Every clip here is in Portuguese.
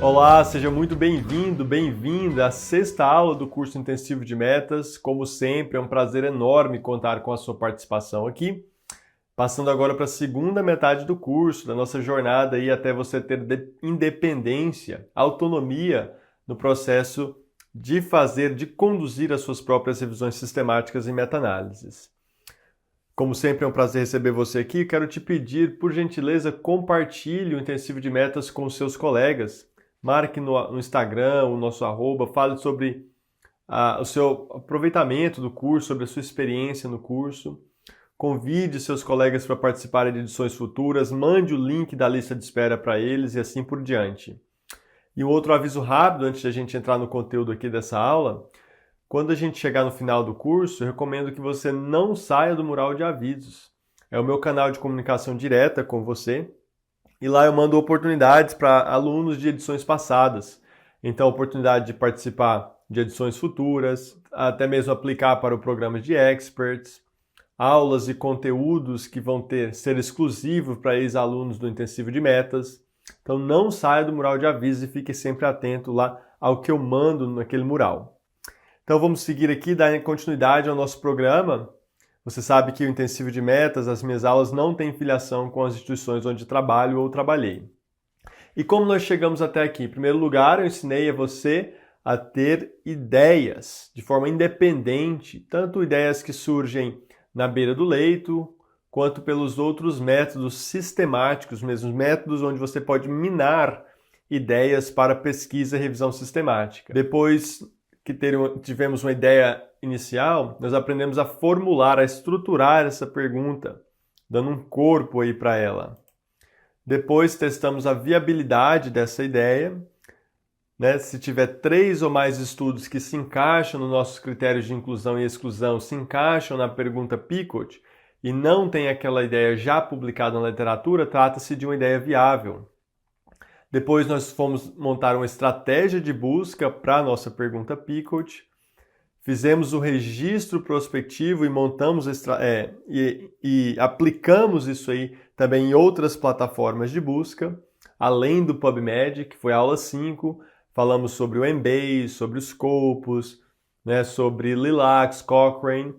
Olá, seja muito bem-vindo, bem-vinda à sexta aula do curso intensivo de metas. Como sempre, é um prazer enorme contar com a sua participação aqui. Passando agora para a segunda metade do curso, da nossa jornada aí até você ter independência, autonomia no processo de conduzir as suas próprias revisões sistemáticas e meta-análises. Como sempre, é um prazer receber você aqui. Quero te pedir, por gentileza, compartilhe o intensivo de metas com os seus colegas. Marque no Instagram, o nosso arroba, fale sobre o seu aproveitamento do curso, sobre a sua experiência no curso. Convide seus colegas para participarem de edições futuras, mande o link da lista de espera para eles e assim por diante. E um outro aviso rápido antes de a gente entrar no conteúdo aqui dessa aula. Quando a gente chegar no final do curso, eu recomendo que você não saia do mural de avisos. É o meu canal de comunicação direta com você. E lá eu mando oportunidades para alunos de edições passadas. Então, oportunidade de participar de edições futuras, até mesmo aplicar para o programa de experts, aulas e conteúdos que vão ser exclusivos para ex-alunos do intensivo de metas. Então, não saia do mural de avisos e fique sempre atento lá ao que eu mando naquele mural. Então, vamos seguir aqui, dar continuidade ao nosso programa. Você sabe que o intensivo de metas, as minhas aulas não têm filiação com as instituições onde trabalho ou trabalhei. E como nós chegamos até aqui? Em primeiro lugar, eu ensinei a você a ter ideias de forma independente, tanto ideias que surgem na beira do leito, quanto pelos outros métodos sistemáticos, mesmo métodos onde você pode minar ideias para pesquisa e revisão sistemática. Depois que tivemos uma ideia inicial, nós aprendemos a formular, a estruturar essa pergunta, dando um corpo aí para ela. Depois testamos a viabilidade dessa ideia, né? Se tiver 3 ou mais estudos que se encaixam nos nossos critérios de inclusão e exclusão, se encaixam na pergunta Picot e não tem aquela ideia já publicada na literatura, trata-se de uma ideia viável. Depois nós fomos montar uma estratégia de busca para a nossa pergunta Picot. Fizemos o registro prospectivo e montamos e aplicamos isso aí também em outras plataformas de busca, além do PubMed, que foi a aula 5. Falamos sobre o Embase, sobre os Scopus, né, sobre Lilacs, Cochrane.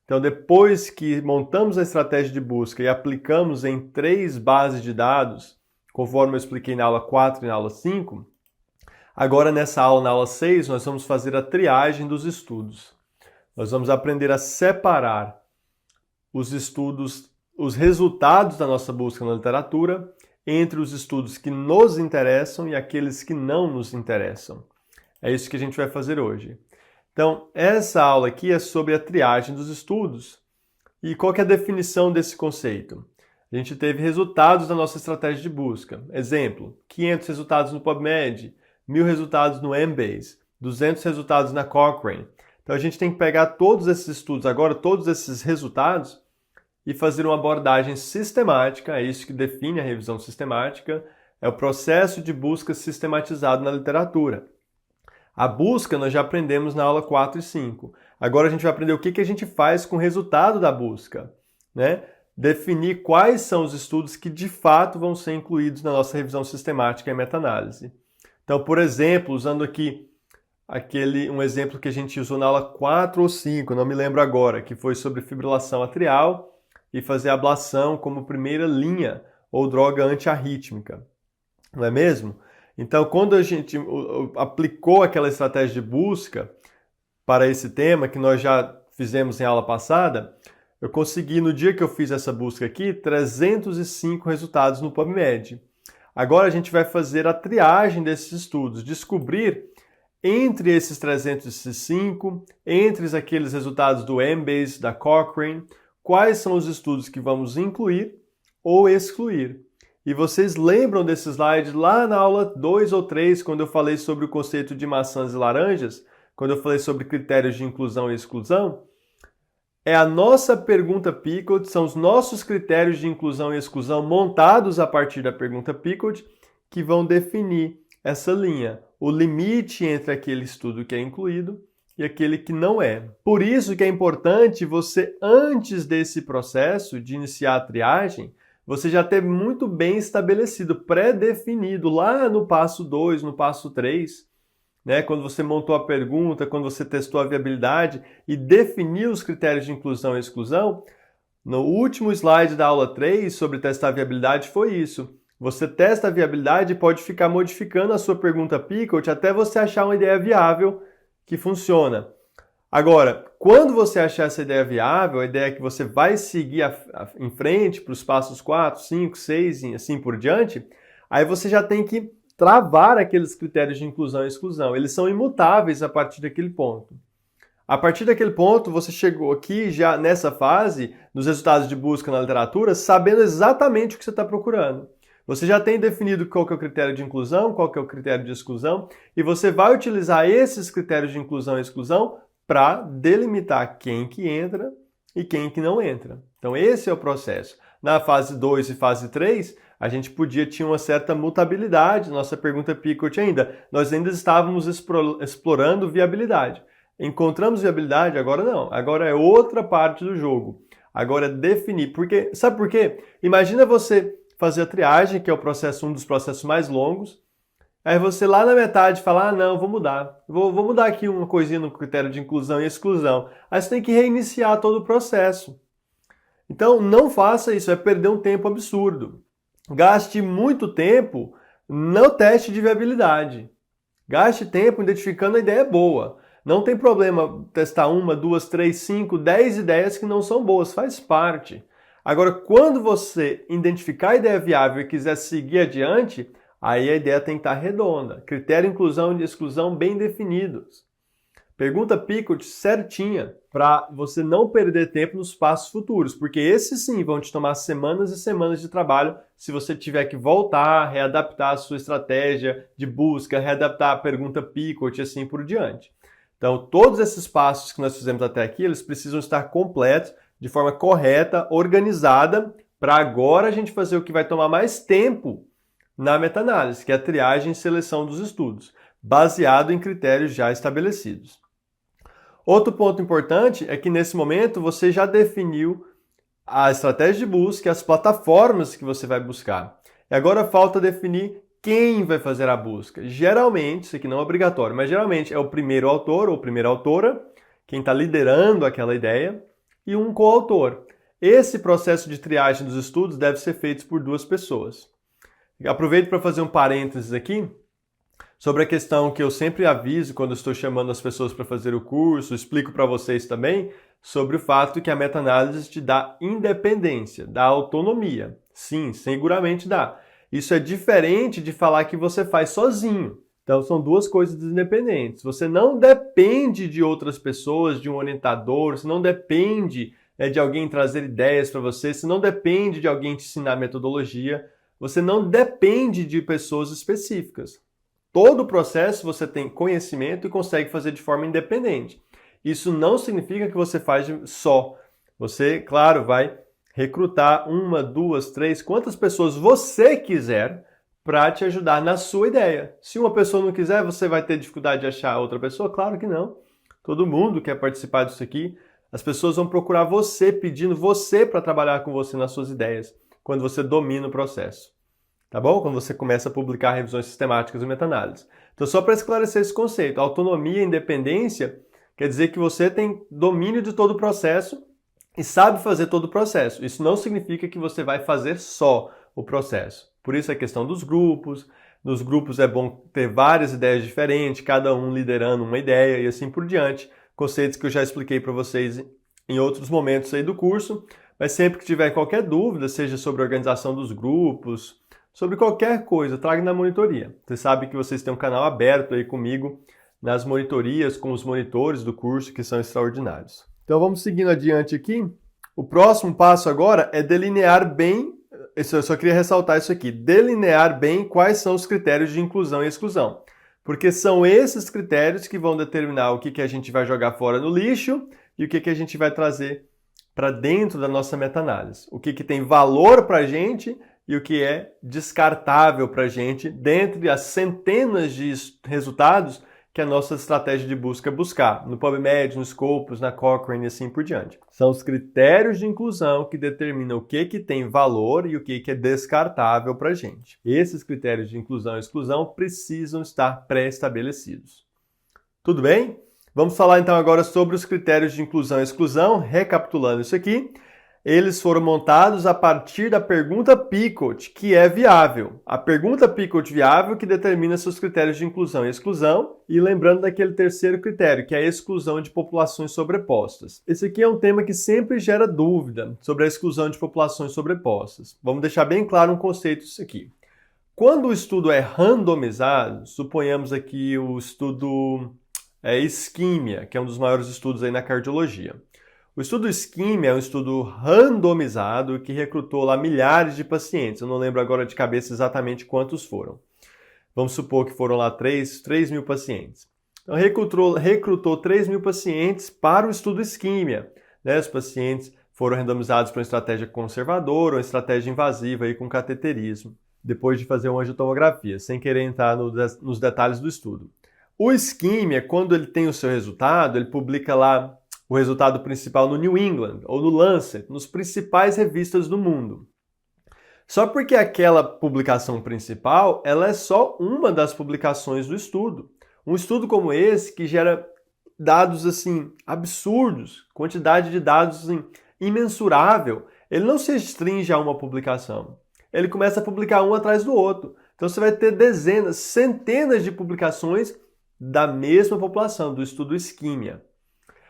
Então, depois que montamos a estratégia de busca e aplicamos em 3 bases de dados, conforme eu expliquei na aula 4 e na aula 5, agora nessa aula, na aula 6, nós vamos fazer a triagem dos estudos. Nós vamos aprender a separar os estudos, os resultados da nossa busca na literatura, entre os estudos que nos interessam e aqueles que não nos interessam. É isso que a gente vai fazer hoje. Então, essa aula aqui é sobre a triagem dos estudos. E qual que é a definição desse conceito? A gente teve resultados da nossa estratégia de busca. Exemplo, 500 resultados no PubMed, 1000 resultados no Embase, 200 resultados na Cochrane. Então a gente tem que pegar todos esses estudos agora, todos esses resultados, e fazer uma abordagem sistemática, é isso que define a revisão sistemática, é o processo de busca sistematizado na literatura. A busca nós já aprendemos na aula 4 e 5. Agora a gente vai aprender o que a gente faz com o resultado da busca, né? Definir quais são os estudos que de fato vão ser incluídos na nossa revisão sistemática e meta-análise. Então, por exemplo, usando aqui um exemplo que a gente usou na aula 4 ou 5, não me lembro agora, que foi sobre fibrilação atrial e fazer ablação como primeira linha ou droga antiarrítmica, não é mesmo? Então, quando a gente aplicou aquela estratégia de busca para esse tema, que nós já fizemos em aula passada, eu consegui, no dia que eu fiz essa busca aqui, 305 resultados no PubMed. Agora a gente vai fazer a triagem desses estudos, descobrir entre esses 305, entre aqueles resultados do Embase, da Cochrane, quais são os estudos que vamos incluir ou excluir. E vocês lembram desse slide lá na aula 2 ou 3, quando eu falei sobre o conceito de maçãs e laranjas, quando eu falei sobre critérios de inclusão e exclusão? É a nossa pergunta Picot, são os nossos critérios de inclusão e exclusão montados a partir da pergunta Picot que vão definir essa linha, o limite entre aquele estudo que é incluído e aquele que não é. Por isso que é importante você, antes desse processo de iniciar a triagem, você já ter muito bem estabelecido, pré-definido lá no passo 2, no passo 3, né? Quando você montou a pergunta, quando você testou a viabilidade e definiu os critérios de inclusão e exclusão. No último slide da aula 3 sobre testar a viabilidade foi isso. Você testa a viabilidade e pode ficar modificando a sua pergunta Pickle até você achar uma ideia viável que funciona. Agora, quando você achar essa ideia viável, a ideia que você vai seguir em frente para os passos 4, 5, 6 e assim por diante, aí você já tem que travar aqueles critérios de inclusão e exclusão. Eles são imutáveis a partir daquele ponto. A partir daquele ponto, você chegou aqui já nessa fase, nos resultados de busca na literatura, sabendo exatamente o que você está procurando. Você já tem definido qual que é o critério de inclusão, qual que é o critério de exclusão, e você vai utilizar esses critérios de inclusão e exclusão para delimitar quem que entra e quem que não entra. Então esse é o processo. Na fase 2 e fase 3, a gente tinha uma certa mutabilidade, nossa pergunta Pickle ainda. Nós ainda estávamos explorando viabilidade. Encontramos viabilidade? Agora não. Agora é outra parte do jogo. Agora é definir. Sabe por quê? Imagina você fazer a triagem, que é um dos processos mais longos. Aí você lá na metade fala, não, vou mudar. Vou mudar aqui uma coisinha no critério de inclusão e exclusão. Aí você tem que reiniciar todo o processo. Então não faça isso, vai perder um tempo absurdo. Gaste muito tempo no teste de viabilidade. Gaste tempo identificando a ideia boa. Não tem problema testar 1, 2, 3, 5, 10 ideias que não são boas, faz parte. Agora, quando você identificar a ideia viável e quiser seguir adiante, aí a ideia tem que estar redonda. Critério de inclusão e exclusão bem definidos. Pergunta Pickle certinha para você não perder tempo nos passos futuros, porque esses sim vão te tomar semanas e semanas de trabalho se você tiver que voltar, readaptar a sua estratégia de busca, readaptar a pergunta Pickle e assim por diante. Então, todos esses passos que nós fizemos até aqui, eles precisam estar completos, de forma correta, organizada, para agora a gente fazer o que vai tomar mais tempo na meta-análise, que é a triagem e seleção dos estudos, baseado em critérios já estabelecidos. Outro ponto importante é que nesse momento você já definiu a estratégia de busca e as plataformas que você vai buscar. E agora falta definir quem vai fazer a busca. Geralmente, isso aqui não é obrigatório, mas geralmente é o primeiro autor ou primeira autora, quem está liderando aquela ideia, e um coautor. Esse processo de triagem dos estudos deve ser feito por 2 pessoas. Aproveito para fazer um parênteses aqui sobre a questão que eu sempre aviso quando estou chamando as pessoas para fazer o curso, explico para vocês também, sobre o fato que a meta-análise te dá independência, dá autonomia. Sim, seguramente dá. Isso é diferente de falar que você faz sozinho. Então, são 2 coisas independentes. Você não depende de outras pessoas, de um orientador, você não depende de alguém trazer ideias para você, você não depende de alguém te ensinar metodologia, você não depende de pessoas específicas. Todo o processo você tem conhecimento e consegue fazer de forma independente. Isso não significa que você faz só. Você, claro, vai recrutar 1, 2, 3, quantas pessoas você quiser para te ajudar na sua ideia. Se uma pessoa não quiser, você vai ter dificuldade de achar outra pessoa? Claro que não. Todo mundo quer participar disso aqui. As pessoas vão procurar você, pedindo você para trabalhar com você nas suas ideias, quando você domina o processo. Tá bom? Quando você começa a publicar revisões sistemáticas e meta-análise. Então, só para esclarecer esse conceito, autonomia e independência quer dizer que você tem domínio de todo o processo e sabe fazer todo o processo. Isso não significa que você vai fazer só o processo. Por isso a questão dos grupos. Nos grupos é bom ter várias ideias diferentes, cada um liderando uma ideia e assim por diante. Conceitos que eu já expliquei para vocês em outros momentos aí do curso. Mas sempre que tiver qualquer dúvida, seja sobre a organização dos grupos, sobre qualquer coisa, traga na monitoria. Você sabe que vocês têm um canal aberto aí comigo nas monitorias, com os monitores do curso, que são extraordinários. Então vamos seguindo adiante aqui. O próximo passo agora é delinear bem, eu só queria ressaltar isso aqui, delinear bem quais são os critérios de inclusão e exclusão. Porque são esses critérios que vão determinar o que a gente vai jogar fora no lixo e o que a gente vai trazer para dentro da nossa meta-análise. O que tem valor para a gente e o que é descartável para a gente, dentre as centenas de resultados que a nossa estratégia de busca é buscar, no PubMed, no Scopus, na Cochrane e assim por diante. São os critérios de inclusão que determinam o que tem valor e o que é descartável para a gente. Esses critérios de inclusão e exclusão precisam estar pré-estabelecidos. Tudo bem? Vamos falar então agora sobre os critérios de inclusão e exclusão. Recapitulando isso aqui, eles foram montados a partir da pergunta Picot, que é viável. A pergunta Picot viável que determina seus critérios de inclusão e exclusão. E lembrando daquele terceiro critério, que é a exclusão de populações sobrepostas. Esse aqui é um tema que sempre gera dúvida sobre a exclusão de populações sobrepostas. Vamos deixar bem claro um conceito isso aqui. Quando o estudo é randomizado, suponhamos aqui o estudo Isquímia, que é um dos maiores estudos aí na cardiologia. O estudo Isquímia é um estudo randomizado que recrutou lá milhares de pacientes. Eu não lembro agora de cabeça exatamente quantos foram. Vamos supor que foram lá 3 mil pacientes. Então, recrutou 3 mil pacientes para o estudo Isquímia. Né? Os pacientes foram randomizados para uma estratégia conservadora ou uma estratégia invasiva aí com cateterismo, depois de fazer uma angiotomografia, sem querer entrar nos detalhes do estudo. O Isquímia, quando ele tem o seu resultado, ele publica lá o resultado principal no New England ou no Lancet, nos principais revistas do mundo. Só porque aquela publicação principal, ela é só uma das publicações do estudo. Um estudo como esse, que gera dados assim absurdos, quantidade de dados assim, imensurável, ele não se restringe a uma publicação. Ele começa a publicar um atrás do outro. Então você vai ter dezenas, centenas de publicações da mesma população, do estudo Isquímia.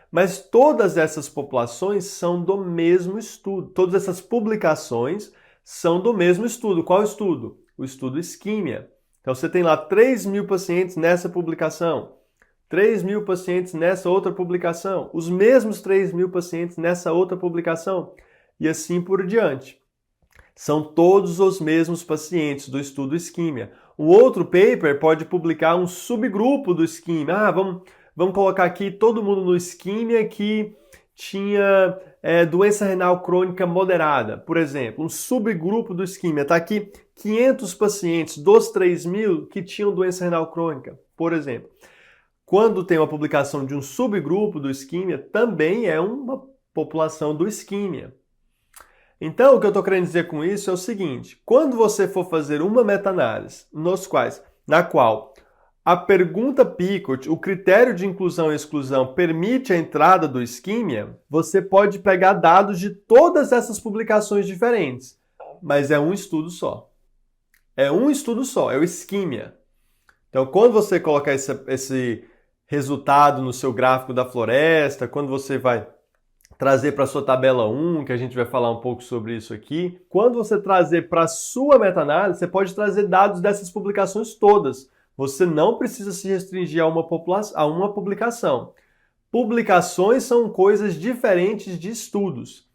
Mas todas essas populações são do mesmo estudo. Todas essas publicações são do mesmo estudo. Qual estudo? O estudo Isquímia. Então você tem lá 3 mil pacientes nessa publicação, 3 mil pacientes nessa outra publicação, os mesmos 3 mil pacientes nessa outra publicação e assim por diante. São todos os mesmos pacientes do estudo Isquímia. Um outro paper pode publicar um subgrupo do Isquímia. Vamos colocar aqui todo mundo no Isquímia que tinha doença renal crônica moderada, por exemplo. Um subgrupo do Isquímia. Está aqui 500 pacientes dos 3 mil que tinham doença renal crônica, por exemplo. Quando tem uma publicação de um subgrupo do Isquímia, também é uma população do Isquímia. Então, o que eu estou querendo dizer com isso é o seguinte: quando você for fazer uma meta-análise na qual a pergunta Picot, o critério de inclusão e exclusão, permite a entrada do Isquímia, você pode pegar dados de todas essas publicações diferentes, mas é um estudo só. É um estudo só, é o Isquímia. Então, quando você colocar esse resultado no seu gráfico da floresta, quando você vai trazer para a sua tabela 1, que a gente vai falar um pouco sobre isso aqui. Quando você trazer para a sua meta-análise, você pode trazer dados dessas publicações todas. Você não precisa se restringir a uma publicação. Publicações são coisas diferentes de estudos.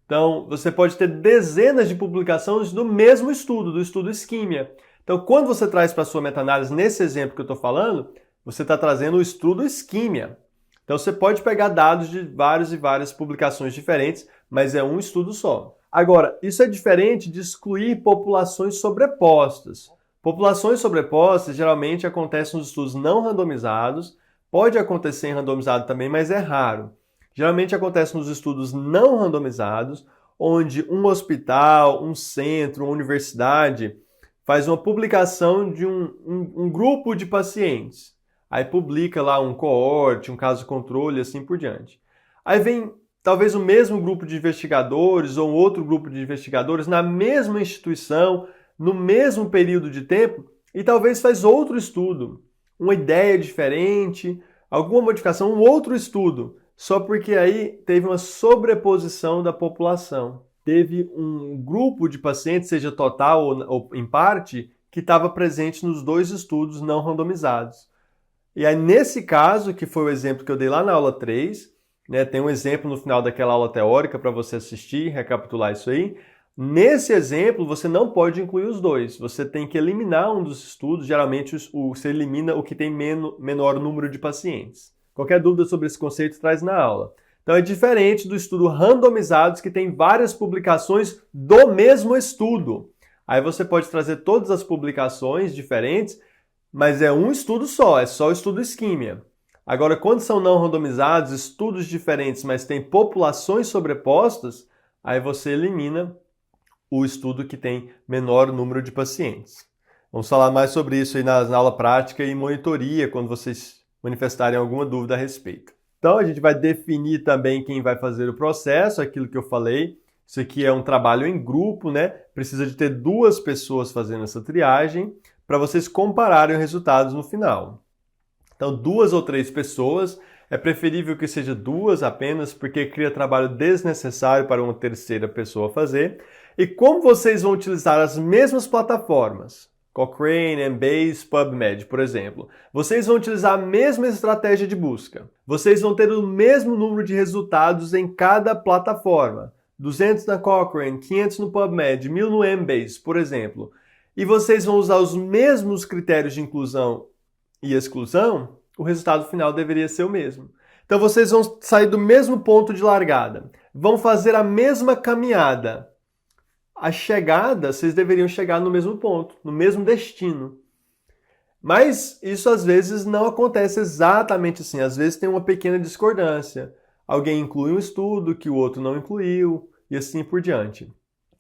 Então, você pode ter dezenas de publicações do mesmo estudo, do estudo Isquímia. Então, quando você traz para a sua meta-análise, nesse exemplo que eu estou falando, você está trazendo o estudo Isquímia. Então, você pode pegar dados de várias publicações diferentes, mas é um estudo só. Agora, isso é diferente de excluir populações sobrepostas. Populações sobrepostas geralmente acontecem nos estudos não randomizados, pode acontecer em randomizado também, mas é raro. Geralmente acontece nos estudos não randomizados, onde um hospital, um centro, uma universidade faz uma publicação de um grupo de pacientes. Aí publica lá um coorte, um caso controle e assim por diante. Aí vem talvez o mesmo grupo de investigadores ou um outro grupo de investigadores na mesma instituição, no mesmo período de tempo, e talvez faz outro estudo, uma ideia diferente, alguma modificação, um outro estudo, só porque aí teve uma sobreposição da população. Teve um grupo de pacientes, seja total ou em parte, que estava presente nos dois estudos não randomizados. E aí, nesse caso, que foi o exemplo que eu dei lá na aula 3, né, tem um exemplo no final daquela aula teórica para você assistir, recapitular isso aí. Nesse exemplo, você não pode incluir os dois. Você tem que eliminar um dos estudos. Geralmente, você elimina o que tem menor número de pacientes. Qualquer dúvida sobre esse conceito, traz na aula. Então, é diferente do estudo randomizados, que tem várias publicações do mesmo estudo. Aí você pode trazer todas as publicações diferentes, mas é um estudo só, é só o estudo isquímia. Agora, quando são não randomizados, estudos diferentes, mas tem populações sobrepostas, aí você elimina o estudo que tem menor número de pacientes. Vamos falar mais sobre isso aí na aula prática e monitoria, quando vocês manifestarem alguma dúvida a respeito. Então, a gente vai definir também quem vai fazer o processo, aquilo que eu falei. Isso aqui é um trabalho em grupo, né? Precisa de ter 2 pessoas fazendo essa triagem para vocês compararem os resultados no final. Então, 2 ou 3 pessoas, é preferível que seja 2 apenas, porque cria trabalho desnecessário para uma terceira pessoa fazer. E como vocês vão utilizar as mesmas plataformas, Cochrane, Embase, PubMed, por exemplo, vocês vão utilizar a mesma estratégia de busca. Vocês vão ter o mesmo número de resultados em cada plataforma. 200 na Cochrane, 500 no PubMed, 1000 no Embase, por exemplo. E vocês vão usar os mesmos critérios de inclusão e exclusão, o resultado final deveria ser o mesmo. Então vocês vão sair do mesmo ponto de largada, vão fazer a mesma caminhada. A chegada, vocês deveriam chegar no mesmo ponto, no mesmo destino. Mas isso às vezes não acontece exatamente assim, às vezes tem uma pequena discordância. Alguém inclui um estudo que o outro não incluiu e assim por diante.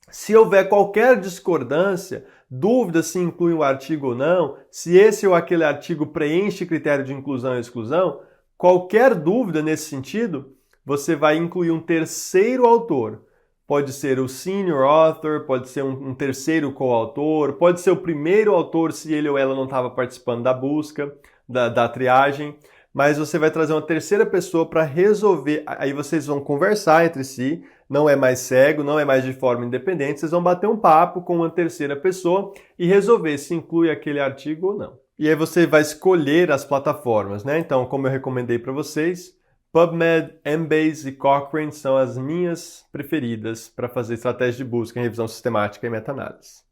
Se houver qualquer discordância, dúvida se inclui o artigo ou não, se esse ou aquele artigo preenche critério de inclusão e exclusão, qualquer dúvida nesse sentido, você vai incluir um terceiro autor. Pode ser o senior author, pode ser um terceiro coautor, pode ser o primeiro autor se ele ou ela não estava participando da busca, da triagem, mas você vai trazer uma terceira pessoa para resolver, aí vocês vão conversar entre si, não é mais cego, não é mais de forma independente, vocês vão bater um papo com uma terceira pessoa e resolver se inclui aquele artigo ou não. E aí você vai escolher as plataformas, né? Então, como eu recomendei para vocês, PubMed, Embase e Cochrane são as minhas preferidas para fazer estratégia de busca em revisão sistemática e meta-análise.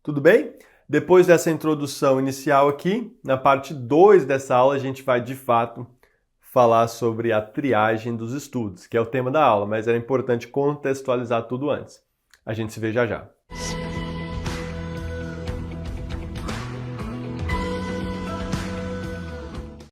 Tudo bem? Depois dessa introdução inicial aqui, na parte 2 dessa aula, a gente vai de fato falar sobre a triagem dos estudos, que é o tema da aula, mas era importante contextualizar tudo antes. A gente se vê já já.